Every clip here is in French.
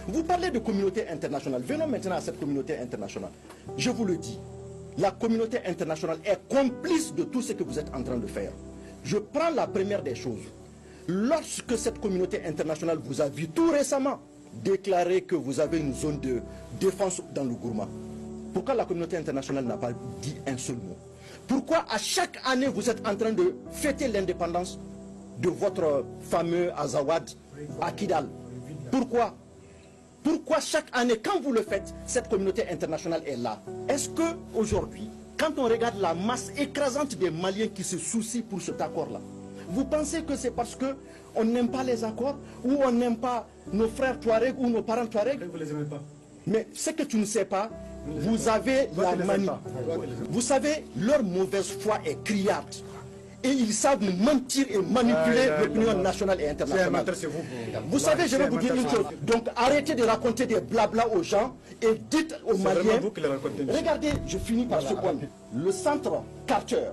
Vous parlez de communauté internationale. Venons maintenant à cette communauté internationale. Je vous le dis, la communauté internationale est complice de tout ce que vous êtes en train de faire. Je prends la première des choses. Lorsque cette communauté internationale vous a vu tout récemment déclarer que vous avez une zone de défense dans le Gourma, pourquoi la communauté internationale n'a pas dit un seul mot? Pourquoi à chaque année vous êtes en train de fêter l'indépendance de votre fameux Azawad à Kidal? Pourquoi? Pourquoi chaque année, quand vous le faites, cette communauté internationale est là? Est-ce que aujourd'hui, quand on regarde la masse écrasante des Maliens qui se soucient pour cet accord-là, vous pensez que c'est parce qu'on n'aime pas les accords, ou on n'aime pas nos frères Touareg ou nos parents Touareg? Vous les aimez pas. Mais ce que tu ne sais pas, vous avez la manie. Vous savez, leur mauvaise foi est criarde. Et ils savent mentir et manipuler l'opinion nationale et internationale. Vous savez, je vais vous dire une chose. Donc arrêtez de raconter des blabla aux gens et dites aux Maliens. Regardez, je finis par ce point. Le centre Carter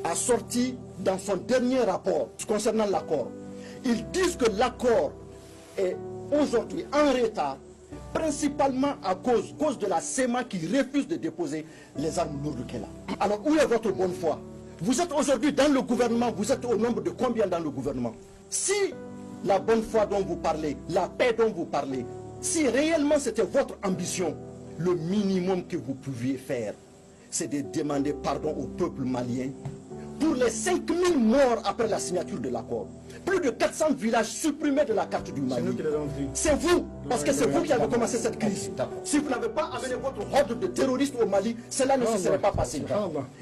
a sorti dans son dernier rapport concernant l'accord. Ils disent que l'accord est aujourd'hui en retard, principalement à cause de la SEMA qui refuse de déposer les armes lourdes qu'elle a. Alors où est votre bonne foi? Vous êtes aujourd'hui dans le gouvernement, vous êtes au nombre de combien dans le gouvernement? Si la bonne foi dont vous parlez, la paix dont vous parlez, si réellement c'était votre ambition, le minimum que vous pouviez faire, c'est de demander pardon au peuple malien pour les 5000 morts après la signature de l'accord. Plus de 400 villages supprimés de la carte du Mali. C'est vous, parce que c'est vous qui avez commencé cette crise. Si vous n'avez pas amené votre horde de terroristes au Mali, cela ne se serait pas passé.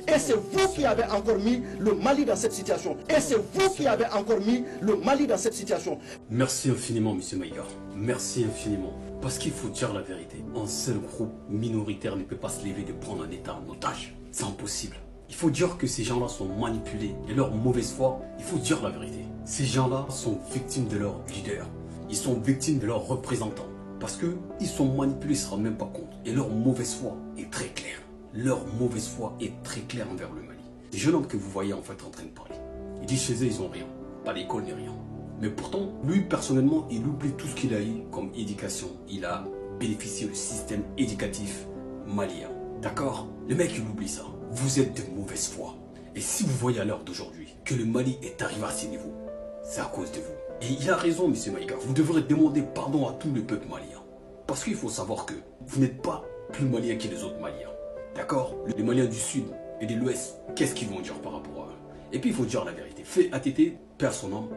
Et c'est vous qui avez encore mis le Mali dans cette situation. Et c'est vous qui avez encore mis le Mali dans cette situation. Merci infiniment, M. Maïga. Merci infiniment. Parce qu'il faut dire la vérité. Un seul groupe minoritaire ne peut pas se lever de prendre un État en otage. C'est impossible. Il faut dire que ces gens-là sont manipulés et leur mauvaise foi, il faut dire la vérité. Ces gens-là sont victimes de leur leader. Ils sont victimes de leurs représentants. Parce qu'ils sont manipulés, ils ne se rendent même pas compte. Et leur mauvaise foi est très claire. Leur mauvaise foi est très claire envers le Mali. Les jeunes hommes que vous voyez en fait en train de parler, ils disent chez eux ils n'ont rien. Pas l'école ni rien. Mais pourtant, lui personnellement, il oublie tout ce qu'il a eu comme éducation. Il a bénéficié du système éducatif malien. D'accord? Le mec il oublie ça. Vous êtes de mauvaise foi. Et si vous voyez à l'heure d'aujourd'hui que le Mali est arrivé à ces niveaux, c'est à cause de vous. Et il a raison, M. Maïga. Vous devrez demander pardon à tout le peuple malien. Parce qu'il faut savoir que vous n'êtes pas plus malien que les autres Maliens. D'accord? Les Maliens du Sud et de l'Ouest, qu'est-ce qu'ils vont dire par rapport à eux? Et puis il faut dire la vérité. Fait ATT, perd son homme,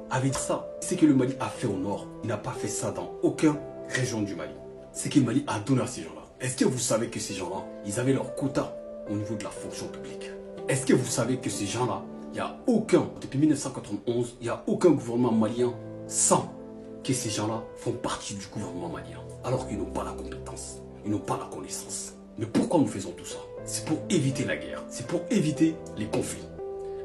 avait dit ça. C'est que le Mali a fait au nord. Il n'a pas fait ça dans aucune région du Mali. C'est que le Mali a donné à ces gens-là. Est-ce que vous savez que ces gens-là, ils avaient leur quota au niveau de la fonction publique? Est-ce que vous savez que ces gens-là, il n'y a aucun, depuis 1991, il n'y a aucun gouvernement malien sans que ces gens-là font partie du gouvernement malien, alors qu'ils n'ont pas la compétence, ils n'ont pas la connaissance. Mais pourquoi nous faisons tout ça? C'est pour éviter la guerre, c'est pour éviter les conflits.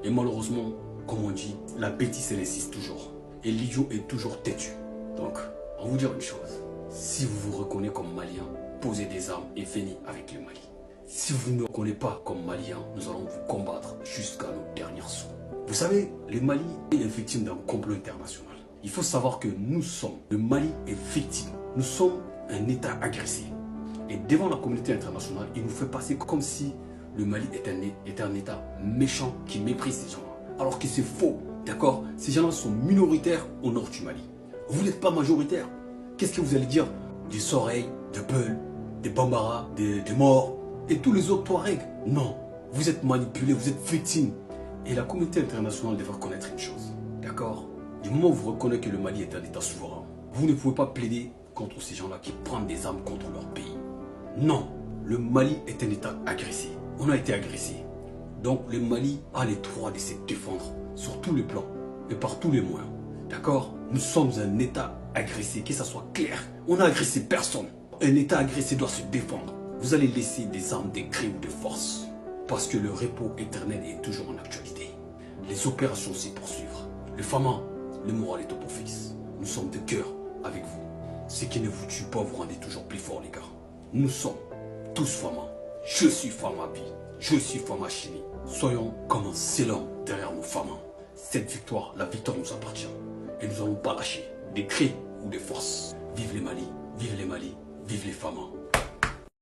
Et malheureusement, comme on dit, la bêtise elle insiste toujours. Et l'idiot est toujours têtu. Donc, on va vous dire une chose. Si vous vous reconnaissez comme malien, posez des armes et venez avec le Mali. Si vous ne me reconnaissez pas comme malien, nous allons vous combattre jusqu'à nos dernières sous. Vous savez, le Mali est victime d'un complot international. Il faut savoir que nous sommes, le Mali est victime. Nous sommes un État agressé. Et devant la communauté internationale, il nous fait passer comme si le Mali est un État méchant qui méprise ces gens-là. Alors que c'est faux, d'accord? Ces gens-là sont minoritaires au nord du Mali. Vous n'êtes pas majoritaire. Qu'est-ce que vous allez dire? Des Soreilles, de Peul, des Bambara, des Morts et tous les autres Touaregs? Non, vous êtes manipulés, vous êtes victimes. Et la communauté internationale devrait reconnaître une chose, d'accord? Du moment où vous reconnaissez que le Mali est un État souverain, vous ne pouvez pas plaider contre ces gens-là qui prennent des armes contre leur pays. Non, le Mali est un État agressé. On a été agressé. Donc le Mali a les droits de se défendre sur tous les plans et par tous les moyens. D'accord? Nous sommes un État agressé, que ça soit clair. On n'a agressé personne. Un État agressé doit se défendre. Vous allez laisser des armes, des cris ou de force. Parce que le repos éternel est toujours en actualité. Les opérations s'y poursuivent. Le Fama, le moral est au beau fils. Nous sommes de cœur avec vous. Ce qui ne vous tue pas vous rendez toujours plus fort, les gars. Nous sommes tous Fama. Je suis Fama Bi. Je suis Fama Chini. Soyons comme un seul homme derrière nos Fama. Cette victoire, la victoire nous appartient. Et nous n'allons pas lâcher des cris ou des forces. Vive les Mali, vive les Mali, vive les femmes.